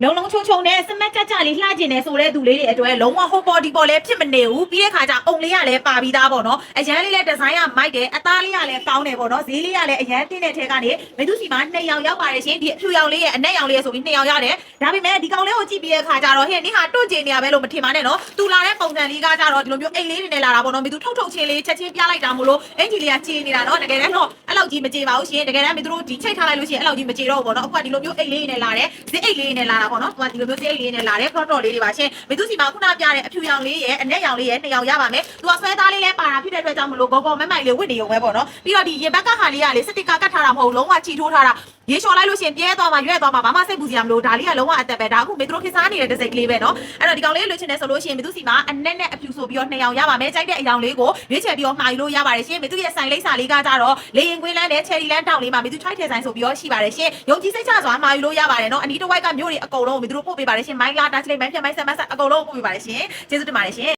လုံးလုံးချုံချုံနဲ့စမတ်ကြကြလေးလှကျင်နေဆိုတဲ့သူလေးတွေအတွက်လုံးဝဟိုပေါ်ဒီပေါ်လည်းဖြစ်မနေဘူးပြီးတဲ့ခါကျအုံလေးကလည်းပါပြီးသားပေါ့နော်အရန်လေးလည်းဒီဇိုင်းကမိုက်တယ်အသားလေးကလည်းကောင်းတယ်ပေါ့နော်ဈေးလေးကလည်းအရန်တင်းတဲ့ထဲကနေမေသူစီမှာ2ယောက်ရောက်ပါတယ်ရှင်ဒီအဖြူရောင်လေးရဲ့အနက်ရောင်လေးရဲ့ဆိုပြီး2ယောက်ရတယ်ဒါပေမဲ့ဒီကောင်လေးကိုကြည့်ပြီးတဲ့ခါကျတော့ဟဲ့နင်ဟာတွန့်ကျင်နေရပဲလို့မထင်ပါနဲ့နော်သူလာတဲ့ပုံစံလေးကကြတော့ဒီလိုမျိုးအိတ်လေးတွေနဲ့လာတာပေါ့နော်မေသူထုတ်ချင်းလေးချက်ချင်းပြလိုက်တာမို့လို့အင်ဂျီလေးကကြေနေတာနော်တကယ်တမ်းတော့အဲ့လောက်ကြီးမကြေပါဘူးရှင်တကယ်တမ်းမေသူတို့ဒီချိတ်ထားလိုက်လို့ရှိရင်အဲ့လောက်ကြီးမကြေတော့ဘူးပေါ့နော်အခုကဒီလိုမျိုးအိတ်လေးတွေနဲ့လာတယ်ဈေးအိတ်လေးတွေနဲ့လာတာပေါ့နော်သူကဒီလိုမျိုးဈေးအိတ်လေးနဲ့လာတယ်တော့လေးတွေပါရှင်မေသူစီမှာခုနပြတဲ့အဖြူရောင်လေးရဲ့အနက်ရောင်လေးရဲ့2ယောက်ရပါမယ်သူကဆွဲသားလေးလည်းပါတာဖြစ်တဲ့အတွက်ကြောင့်မလို့ဂေါ်ဂေါ်မမိုက်လေးဝစ်နေရုံပဲပေါ့နော်ပြီးတော့ဒီရေဘက်ကဟာလေးကလေစတစ်ကာကတ်ထားတာမဟုတ်လုံးဝချီထိုးထားတာရေလျှော်လိုက်လို့ရှင်ပြဲသွားမှရွဲ့သွားမှဘာမှစိတ်ပူစရာမလိုဒါလေးကလုံးဝအသက်ပဲဒါအခုမေသူတို့ခေစားနေတဲ့တစ်စိတ်ကလေးပဲနော်အဲ့တော့ဒီကောင်လေးလွှတ်ချင်တယ်ဆိုလို့ရှိရင်မေသူစီမှာအနက်နဲ့အဖြူဆိုပြီးတော့2ယောက်ရပါမယ်ကြိုက်တဲ့အယောင်လေးကိုရွေးချယ်ပြီးတော့မှာယူလို့ရပါတယ်ရှင်မေသူရဲ့ဆိုင်လိပ်စာလေးကကြတော့လေရင်ကွင်းလန်းနဲ့ချယ်ရီလန်းတောင်လေးမှာမေသူ try ထည့်ဆိုင်ဆိုပြီးတော့ရှိပါတယ်ရှင်ယုံကြည်စိတ်ချစွာမှာယူလို့ရပါတယ်နော်အနီးတစ်ဝိုက်ကမြို့တွေအကုန်လုံးမေသူတို့ပို့ပေးပါတယ်ရှင်မိုင်းလာတာချလိမိုင်းဖြတ်မိုင်းဆက်မဆက်အကုန်လုံးပို့ပေးပါတယ်ရှင်ကျေးဇူးတင်ပါတယ်ရှင်